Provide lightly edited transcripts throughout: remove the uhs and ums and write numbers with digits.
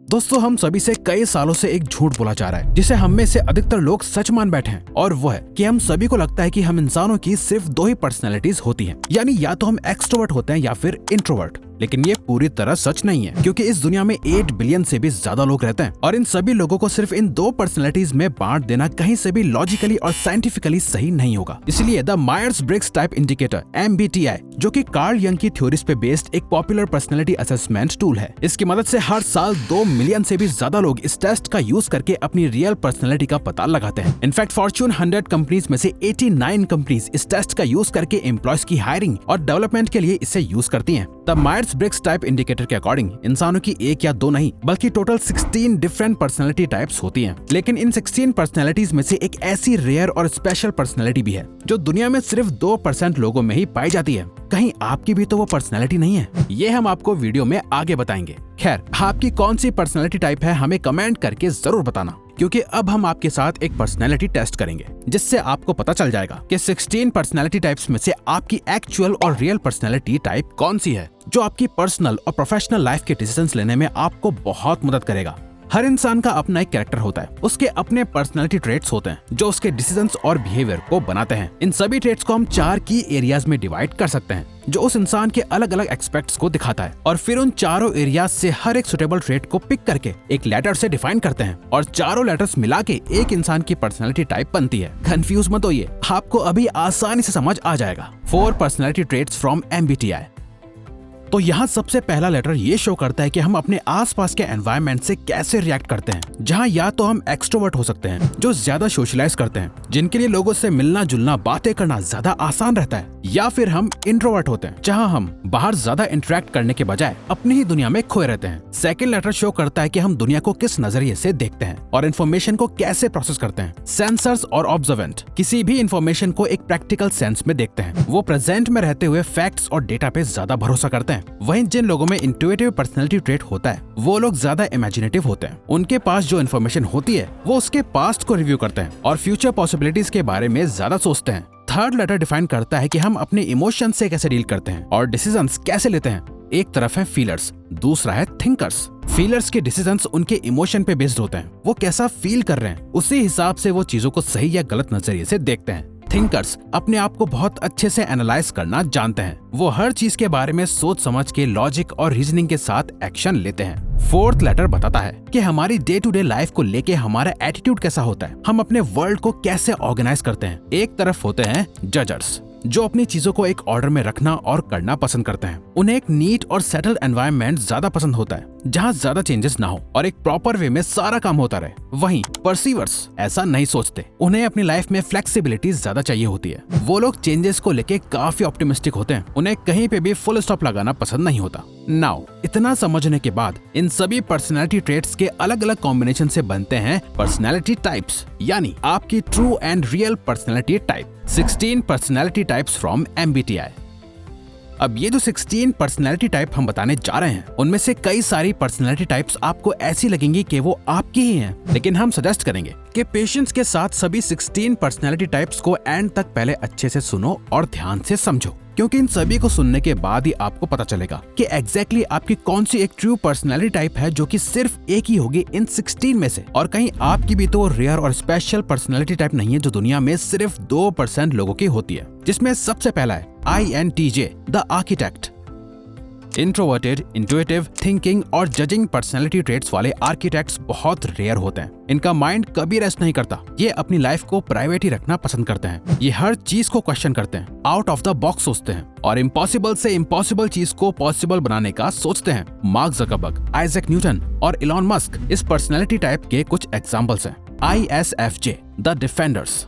दोस्तों, हम सभी से कई सालों से एक झूठ बोला जा रहा है जिसे हम में से अधिकतर लोग सच मान बैठे हैं, और वो है कि हम सभी को लगता है कि हम इंसानों की सिर्फ दो ही पर्सनैलिटीज होती हैं, यानी या तो हम एक्सट्रोवर्ट होते हैं या फिर इंट्रोवर्ट। लेकिन ये पूरी तरह सच नहीं है, क्योंकि इस दुनिया में 8 बिलियन से भी ज्यादा लोग रहते हैं, और इन सभी लोगों को सिर्फ इन दो पर्सनैलिटीज में बांट देना कहीं से भी लॉजिकली और साइंटिफिकली सही नहीं होगा। इसलिए the Myers Briggs type indicator MBTI, जो कि कार्ल यंग की थ्योरीज पे बेस्ड एक पॉपुलर पर्सनैलिटी असेसमेंट टूल है, इसकी मदद से हर साल 2 मिलियन से भी ज्यादा लोग इस टेस्ट का यूज करके अपनी रियल पर्सनैलिटी का पता लगाते हैं। इनफैक्ट फॉर्च्यून 100 कंपनीज में से 89 कंपनीज इस टेस्ट का यूज करके एम्प्लॉयज की हायरिंग और डेवलपमेंट के लिए इसे यूज करती हैं। The Myers Briggs type indicator के अकॉर्डिंग इंसानों की एक या दो नहीं बल्कि टोटल 16 डिफरेंट पर्सनैलिटी टाइप्स होती हैं। लेकिन इन 16 पर्सनैलिटीज में से एक ऐसी रेयर और स्पेशल पर्सनैलिटी भी है जो दुनिया में सिर्फ 2% लोगों में ही पाई जाती है। कहीं आपकी भी तो वो पर्सनैलिटी नहीं है? ये हम आपको वीडियो में आगे बताएंगे। खैर, आपकी कौन सी पर्सनैलिटी टाइप है हमें कमेंट करके जरूर बताना, क्योंकि अब हम आपके साथ एक पर्सनैलिटी टेस्ट करेंगे जिससे आपको पता चल जाएगा कि 16 पर्सनैलिटी टाइप्स में से आपकी एक्चुअल और रियल पर्सनैलिटी टाइप कौन सी है, जो आपकी पर्सनल और प्रोफेशनल लाइफ के डिसीजंस लेने में आपको बहुत मदद करेगा। हर इंसान का अपना एक कैरेक्टर होता है, उसके अपने पर्सनैलिटी ट्रेट्स होते हैं जो उसके डिसीजंस और बिहेवियर को बनाते हैं। इन सभी ट्रेट्स को हम 4 की एरियाज में डिवाइड कर सकते हैं, जो उस इंसान के अलग अलग एक्सपेक्ट्स को दिखाता है, और फिर उन चारों एरियाज से हर एक सुटेबल ट्रेट को पिक करके एक लेटर से डिफाइन करते हैं, और चारों लेटर्स मिला के एक इंसान की पर्सनैलिटी टाइप बनती है। कंफ्यूज मत होइए, आपको अभी आसानी से समझ आ जाएगा। 4 पर्सनैलिटी ट्रेट्स फ्रॉम MBTI। तो यहाँ सबसे पहला लेटर ये शो करता है कि हम अपने आसपास के एनवायरनमेंट से कैसे रिएक्ट करते हैं, जहाँ या तो हम एक्सट्रोवर्ट हो सकते हैं जो ज्यादा सोशलाइज करते हैं, जिनके लिए लोगों से मिलना जुलना बातें करना ज्यादा आसान रहता है, या फिर हम इंट्रोवर्ट होते हैं जहाँ हम बाहर ज्यादा इंटरेक्ट करने के बजाय अपनी ही दुनिया में खोए रहते हैं। सेकंड लेटर शो करता है कि हम दुनिया को किस नजरिए से देखते हैं और इन्फॉर्मेशन को कैसे प्रोसेस करते हैं। सेंसर्स और ऑब्जर्वेंट किसी भी इन्फॉर्मेशन को एक प्रैक्टिकल सेंस में देखते हैं, वो प्रेजेंट में रहते हुए फैक्ट्स और डेटा पे ज्यादा भरोसा करते हैं। वहीं जिन लोगों में इंट्यूटिव पर्सनैलिटी ट्रेट होता है, वो लोग ज्यादा इमेजिनेटिव होते हैं। उनके पास जो इन्फॉर्मेशन होती है वो उसके पास्ट को रिव्यू करते हैं और फ्यूचर पॉसिबिलिटीज के बारे में ज्यादा सोचते हैं। थर्ड लेटर डिफाइन करता है कि हम अपने इमोशन से कैसे डील करते हैं और डिसीजंस कैसे लेते हैं। एक तरफ है फीलर्स, दूसरा है थिंकर्स। फीलर्स के डिसीजंस उनके इमोशन पे बेस्ड होते हैं, वो कैसा फील कर रहे हैं उसी हिसाब से वो चीजों को सही या गलत नजरिए से देखते हैं। थिंकर्स अपने आप को बहुत अच्छे से एनालाइज करना जानते हैं, वो हर चीज के बारे में सोच समझ के लॉजिक और रीजनिंग के साथ एक्शन लेते हैं। फोर्थ लेटर बताता है कि हमारी डे टू डे लाइफ को लेके हमारा एटीट्यूड कैसा होता है, हम अपने वर्ल्ड को कैसे ऑर्गेनाइज करते हैं। एक तरफ होते हैं जजर्स, जो अपनी चीजों को एक ऑर्डर में रखना और करना पसंद करते हैं। उन्हें एक नीट और सेटल्ड एनवायरनमेंट ज्यादा पसंद होता है, जहाँ ज्यादा चेंजेस ना हो और एक प्रॉपर वे में सारा काम होता रहे। वहीं परसीवर्स ऐसा नहीं सोचते, उन्हें अपनी लाइफ में फ्लेक्सिबिलिटी ज्यादा चाहिए होती है। वो लोग चेंजेस को लेके काफी ऑप्टिमिस्टिक होते हैं, उन्हें कहीं पे भी फुल स्टॉप लगाना पसंद नहीं होता। नाउ इतना समझने के बाद इन सभी पर्सनैलिटी ट्रेट्स के अलग अलग कॉम्बिनेशन से बनते हैं पर्सनैलिटी टाइप्स, यानी आपकी true and real personality type. 16 personality types from MBTI। अब ये जो 16 पर्सनैलिटी टाइप हम बताने जा रहे हैं, उनमें से कई सारी पर्सनैलिटी टाइप्स आपको ऐसी लगेंगी कि वो आपकी ही हैं, लेकिन हम सजेस्ट करेंगे कि पेशेंस के साथ सभी 16 पर्सनैलिटी टाइप्स को एंड तक पहले अच्छे से सुनो और ध्यान से समझो, क्योंकि इन सभी को सुनने के बाद ही आपको पता चलेगा कि एग्जैक्टली आपकी कौन सी एक ट्रू पर्सनैलिटी टाइप है जो कि सिर्फ एक ही होगी इन 16 में से, और कहीं आपकी भी तो रेयर और स्पेशल पर्सनैलिटी टाइप नहीं है जो दुनिया में सिर्फ 2% लोगों की होती है, जिसमें सबसे पहला है INTJ, the architect. Introverted, intuitive, thinking और जजिंग पर्सनैलिटी ट्रेट्स वाले आर्किटेक्ट्स बहुत रेयर होते हैं। इनका माइंड कभी रेस्ट नहीं करता, ये अपनी लाइफ को प्राइवेट ही रखना पसंद करते हैं। ये हर चीज को क्वेश्चन करते हैं, आउट ऑफ द बॉक्स सोचते हैं और इम्पॉसिबल से इम्पॉसिबल चीज को पॉसिबल बनाने का सोचते हैं। मार्क ज़करबर्ग, आइजैक न्यूटन और इलॉन मस्क इस पर्सनैलिटी टाइप के कुछ एग्जाम्पल्स हैं। ISFJ, the defenders.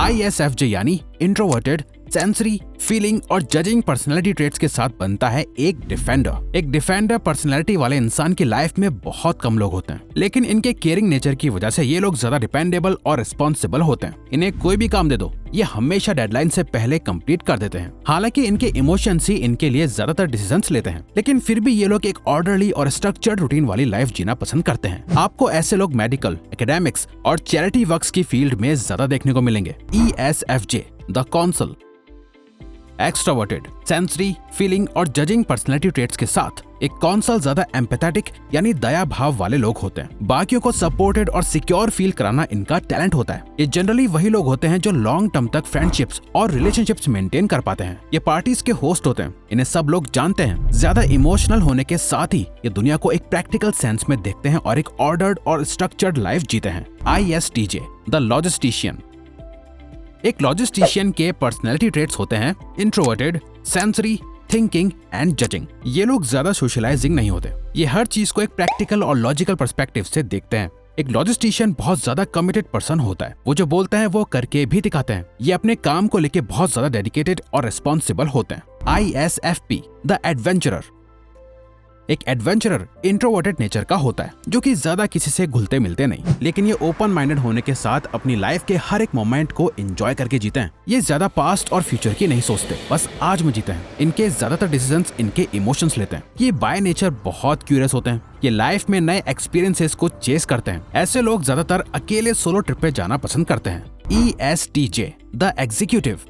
ISFJ यानी इंट्रोवर्टेड, सेंसरी, फीलिंग और जजिंग पर्सनैलिटी ट्रेट्स के साथ बनता है एक डिफेंडर। एक डिफेंडर पर्सनैलिटी वाले इंसान की लाइफ में बहुत कम लोग होते हैं, लेकिन इनके केयरिंग नेचर की वजह से ये लोग ज्यादा डिपेंडेबल और रिस्पॉन्सिबल होते हैं। इन्हें कोई भी काम दे दो, ये हमेशा डेडलाइन से पहले कंप्लीट कर देते हैं। हालांकि इनके इमोशंस ही इनके लिए ज्यादातर डिसीजंस लेते हैं, लेकिन फिर भी ये लोग एक ऑर्डरली और स्ट्रक्चर्ड रूटीन वाली लाइफ जीना पसंद करते हैं। आपको ऐसे लोग मेडिकल, एकेडमिक्स और चैरिटी वर्क्स की फील्ड में ज्यादा देखने को मिलेंगे। ESFJ, the council. Extroverted sensory, feeling और जजिंग पर्सनैलिटी ट्रेट्स के साथ एक कौंसल ज्यादा एम्पैथेटिक यानी दया भाव वाले लोग होते हैं। बाकियों को सपोर्टेड और सिक्योर फील कराना इनका टैलेंट होता है। ये जनरली वही लोग होते हैं जो लॉन्ग टर्म तक फ्रेंडशिप्स और रिलेशनशिप्स मेंटेन कर पाते हैं। ये पार्टीज के होस्ट होते हैं, इन्हें सब लोग जानते हैं। ज्यादा इमोशनल होने के साथ ही ये दुनिया को एक प्रैक्टिकल सेंस में देखते हैं और एक ऑर्डर्ड और स्ट्रक्चर्ड लाइफ जीते हैं। ISTJ the logistician. एक लॉजिस्टिशियन के पर्सनैलिटी ट्रेट्स होते हैं introverted, sensory, thinking and judging. ये लोग ज्यादा सोशलाइजिंग नहीं होते। ये हर चीज को एक प्रैक्टिकल और लॉजिकल पर्सपेक्टिव से देखते हैं। एक लॉजिस्टिशियन बहुत ज्यादा कमिटेड पर्सन होता है। वो जो बोलते हैं वो करके भी दिखाते हैं। ये अपने काम को लेके बहुत ज्यादा डेडिकेटेड और रिस्पॉन्सिबल होते हैं। ISFP the adventurer. एक एडवेंचरर इंट्रोवर्टेड नेचर का होता है जो कि ज्यादा किसी से घुलते मिलते नहीं, लेकिन ये ओपन माइंडेड होने के साथ अपनी लाइफ के हर एक मोमेंट को एंजॉय करके जीते हैं। ये ज्यादा पास्ट और फ्यूचर की नहीं सोचते, बस आज में जीते हैं। इनके ज्यादातर डिसीजंस इनके इमोशंस लेते हैं। ये बाय नेचर बहुत क्यूरियस होते हैं। ये लाइफ में नए एक्सपीरियंसेस को चेस करते हैं। ऐसे लोग ज्यादातर अकेले सोलो ट्रिप पे जाना पसंद करते हैं। ESTJ the executive.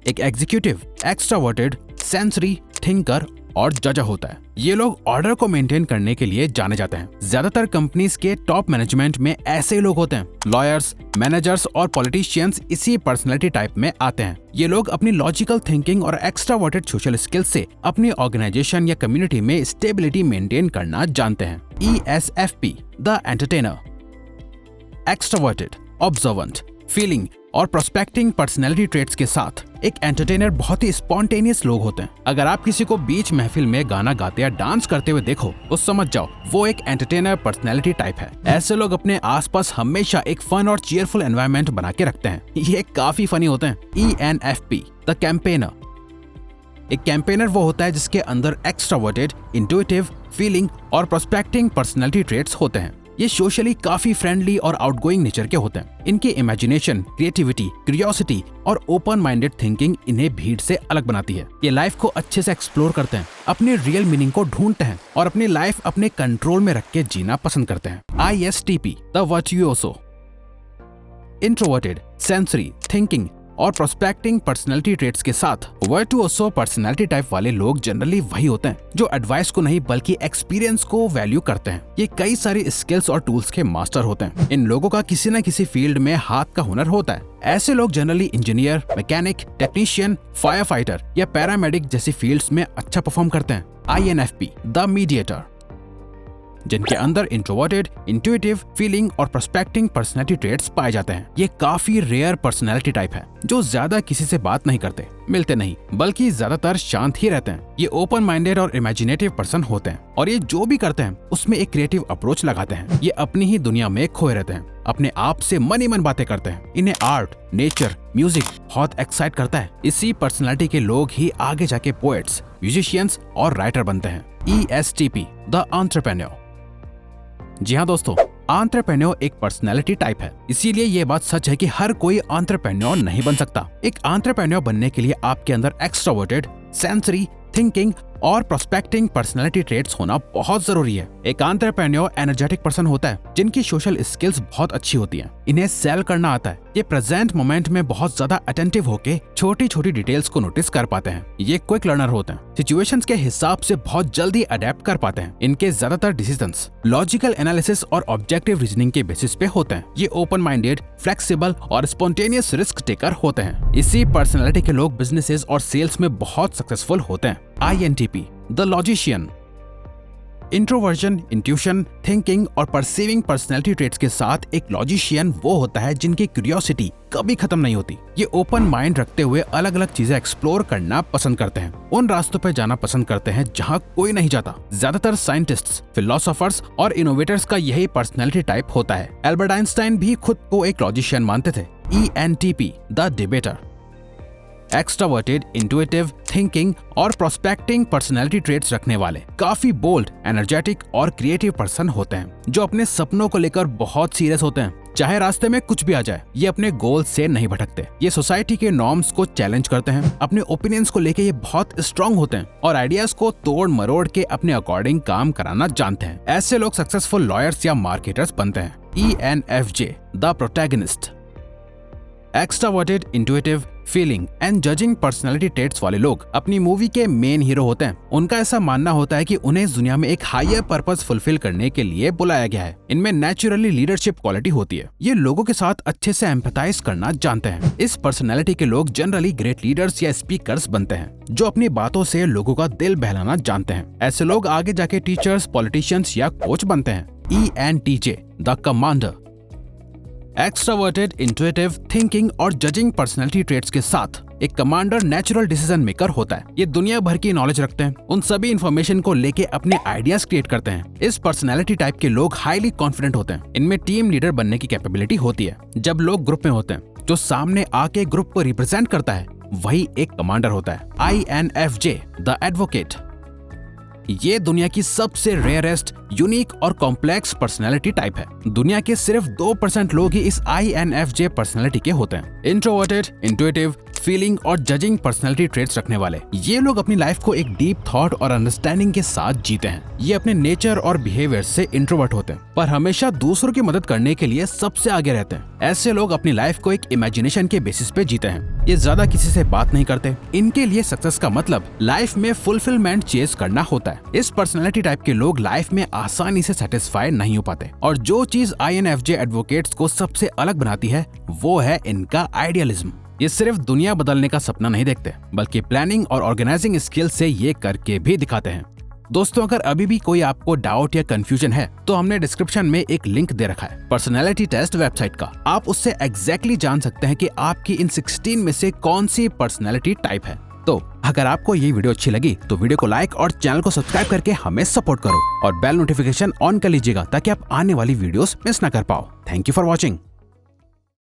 एक एग्जीक्यूटिव एक्स्ट्रावर्टेड, सेंसरी, थिंकर और जज होता है। ये लोग ऑर्डर को मेंटेन करने के लिए जाने जाते हैं। ज्यादातर कंपनीज के टॉप मैनेजमेंट में ऐसे ही लोग होते हैं। लॉयर्स, मैनेजर्स और पॉलिटिशियंस इसी पर्सनैलिटी टाइप में आते हैं। ये लोग अपनी लॉजिकल थिंकिंग और एक्स्ट्रावर्टेड सोशल स्किल्स से अपनी ऑर्गेनाइजेशन या कम्युनिटी में स्टेबिलिटी मेंटेन करना जानते हैं। ESFP the entertainer. Extroverted, observant, feeling और प्रोस्पेक्टिंग पर्सनैलिटी ट्रेट्स के साथ एक एंटरटेनर बहुत ही स्पॉन्टेनियस लोग होते हैं। अगर आप किसी को बीच महफिल में गाना गाते या डांस करते हुए देखो तो समझ जाओ वो एक एंटरटेनर पर्सनैलिटी टाइप है। ऐसे लोग अपने आसपास हमेशा एक फन और चीयरफुल एनवायरनमेंट बना के रखते हैं। ये काफी फनी होते हैं। ENFP the campaigner. एक कैंपेनर वो होता है जिसके अंदर एक्स्ट्रावर्टेड, इंट्यूटिव, फीलिंग और प्रोस्पेक्टिंग पर्सनैलिटी ट्रेट्स होते हैं। ये सोशली काफी फ्रेंडली और आउटगोइंग नेचर के होते हैं। इनकी इमेजिनेशन, क्रिएटिविटी, क्यूरियोसिटी और ओपन माइंडेड थिंकिंग इन्हें भीड़ से अलग बनाती है। ये लाइफ को अच्छे से एक्सप्लोर करते हैं, अपने रियल मीनिंग को ढूंढते हैं और अपनी लाइफ अपने कंट्रोल में रख के जीना पसंद करते हैं। ISTP the virtuoso. Introverted, sensory, thinking और प्रोस्पेक्टिंग पर्सनैलिटी ट्रेट्स के साथ वर्चुओसो पर्सनैलिटी टाइप वाले लोग जनरली वही होते हैं जो एडवाइस को नहीं बल्कि एक्सपीरियंस को वैल्यू करते हैं। ये कई सारी स्किल्स और टूल्स के मास्टर होते हैं। इन लोगों का किसी न किसी फील्ड में हाथ का हुनर होता है। ऐसे लोग generally engineer, mechanic, technician, fire fighter या पैरामेडिक जैसी फील्ड्स में अच्छा परफॉर्म करते हैं। INFP the mediator. जिनके अंदर इंट्रोवर्टेड, इंट्यूटिव, फीलिंग और प्रोस्पेक्टिंग पर्सनैलिटी ट्रेट्स पाए जाते हैं। ये काफी रेयर पर्सनैलिटी टाइप है जो ज्यादा किसी से बात नहीं करते, मिलते नहीं, बल्कि ज्यादातर शांत ही रहते हैं। ये ओपन माइंडेड और इमेजिनेटिव पर्सन होते हैं और ये जो भी करते हैं उसमें एक क्रिएटिव अप्रोच लगाते हैं। ये अपनी ही दुनिया में खोए रहते हैं, अपने आप से मन ही मन बातें करते हैं। इन्हें आर्ट, नेचर, म्यूजिक बहुत एक्साइट करता है। इसी पर्सनैलिटी के लोग ही आगे जाके पोएट्स, म्यूजिशियंस और राइटर बनते हैं। ESTP the entrepreneur. जी हाँ दोस्तों, एंटरप्रेन्योर एक पर्सनैलिटी टाइप है। इसीलिए ये बात सच है कि हर कोई एंटरप्रेन्योर नहीं बन सकता। एक एंटरप्रेन्योर बनने के लिए आपके अंदर एक्स्ट्रोवर्टेड, सेंसरी, थिंकिंग और प्रोस्पेक्टिंग पर्सनैलिटी ट्रेट्स होना बहुत जरूरी है। एक एंटरप्रेन्योर एनर्जेटिक पर्सन होता है जिनकी सोशल स्किल्स बहुत अच्छी होती हैं। इन्हें सेल करना आता है। ये प्रेजेंट मोमेंट में बहुत ज्यादा अटेंटिव होके छोटी छोटी डिटेल्स को नोटिस कर पाते हैं। ये क्विक लर्नर होते हैं, सिचुएशंस के हिसाब से बहुत जल्दी अडेप्ट कर पाते हैं। इनके ज्यादातर डिसीजंस लॉजिकल एनालिसिस और ऑब्जेक्टिव रीजनिंग के बेसिस पे होते हैं। ये ओपन माइंडेड, फ्लेक्सिबल और स्पॉन्टेनियस रिस्क टेकर होते हैं। इसी पर्सनैलिटी के लोग बिजनेसेस और सेल्स में बहुत सक्सेसफुल होते हैं। INTP the logician. Introversion, intuition, thinking और परसीविंग पर्सनैलिटी ट्रेट्स के साथ एक लॉजिशियन वो होता है जिनकी क्यूरियोसिटी कभी खत्म नहीं होती। ये ओपन माइंड रखते हुए अलग अलग चीजें एक्सप्लोर करना पसंद करते हैं। उन रास्तों पे जाना पसंद करते हैं जहाँ कोई नहीं जाता। ज्यादातर साइंटिस्ट्स, फिलोसोफर्स और इनोवेटर्स का यही पर्सनैलिटी टाइप होता है। एल्बर्ट आइंस्टाइन भी खुद को एक लॉजिशियन मानते थे। ENTP the debater. Extroverted, intuitive, thinking और प्रोस्पेक्टिंग पर्सनैलिटी ट्रेट्स रखने वाले काफी बोल्ड, एनर्जेटिक और क्रिएटिव पर्सन होते हैं जो अपने सपनों को लेकर बहुत सीरियस होते हैं। चाहे रास्ते में कुछ भी आ जाए, ये अपने गोल से नहीं भटकते। ये सोसाइटी के नॉर्म्स को चैलेंज करते हैं। अपने ओपिनियंस को लेके ये बहुत स्ट्रांग होते हैं और आइडियाज को तोड़ मरोड़ के अपने अकॉर्डिंग काम कराना जानते हैं। ऐसे लोग सक्सेसफुल लॉयर्स या मार्केटर्स बनते हैं। ENFJ the protagonist. Extroverted, intuitive, feeling and judging personality traits वाले लोग अपनी मूवी के मेन हीरो होते हैं। उनका ऐसा मानना होता है कि उन्हें इस दुनिया में एक हायर पर्पस फुलफिल करने के लिए बुलाया गया है। इनमें नेचुरली लीडरशिप क्वालिटी होती है। ये लोगों के साथ अच्छे से एम्पैथाइज करना जानते हैं। इस पर्सनैलिटी के लोग जनरली ग्रेट लीडर्स या स्पीकर्स बनते हैं जो अपनी बातों से लोगों का दिल बहलाना जानते हैं। ऐसे लोग आगे जाके टीचर्स, पॉलिटिशियंस या कोच बनते हैं। ENTJ the commander. Extroverted, intuitive, thinking और जजिंग पर्सनैलिटी ट्रेट्स के साथ एक कमांडर नेचुरल डिसीजन मेकर होता है। ये दुनिया भर की नॉलेज रखते हैं, उन सभी इंफॉर्मेशन को लेके अपने आइडियाज क्रिएट करते हैं। इस पर्सनैलिटी टाइप के लोग हाईली कॉन्फिडेंट होते हैं। इनमें टीम लीडर बनने की कैपेबिलिटी होती है। जब लोग ग्रुप में होते हैं, जो सामने आके ग्रुप को रिप्रेजेंट करता है वही एक कमांडर होता है। INFJ the advocate. ये दुनिया की सबसे रेयरेस्ट, यूनिक और कॉम्प्लेक्स पर्सनैलिटी टाइप है। दुनिया के सिर्फ 2% लोग ही इस INFJ पर्सनैलिटी के होते हैं। इंट्रोवर्टेड, इंट्यूटिव, फीलिंग और जजिंग पर्सनैलिटी ट्रेट्स रखने वाले ये लोग अपनी लाइफ को एक डीप थॉट और अंडरस्टैंडिंग के साथ जीते हैं। ये अपने नेचर और बिहेवियर से इंट्रोवर्ट होते हैं, पर हमेशा दूसरों की मदद करने के लिए सबसे आगे रहते हैं। ऐसे लोग अपनी लाइफ को एक इमेजिनेशन के बेसिस पे जीते हैं। ये ज्यादा किसी से बात नहीं करते। इनके लिए सक्सेस का मतलब लाइफ में फुलफिलमेंट चेज करना होता है। इस पर्सनैलिटी टाइप के लोग लाइफ में आसानी से सेटिस्फाई नहीं हो पाते, और जो चीज INFJ एडवोकेट्स को सबसे अलग बनाती है वो है इनका आइडियलिज्म। ये सिर्फ दुनिया बदलने का सपना नहीं देखते, बल्कि प्लानिंग और ऑर्गेनाइजिंग स्किल से ये करके भी दिखाते हैं। दोस्तों, अगर अभी भी कोई आपको डाउट या कंफ्यूजन है तो हमने डिस्क्रिप्शन में एक लिंक दे रखा है पर्सनैलिटी टेस्ट वेबसाइट का। आप उससे एग्जैक्टली जान सकते हैं कि आपकी इन 16 में से कौन सी पर्सनैलिटी टाइप है। तो अगर आपको ये वीडियो अच्छी लगी तो वीडियो को लाइक और चैनल को सब्सक्राइब करके हमें सपोर्ट करो, और बेल नोटिफिकेशन ऑन कर लीजिएगा ताकि आप आने वाली वीडियोस मिस ना कर पाओ। Thank you for watching.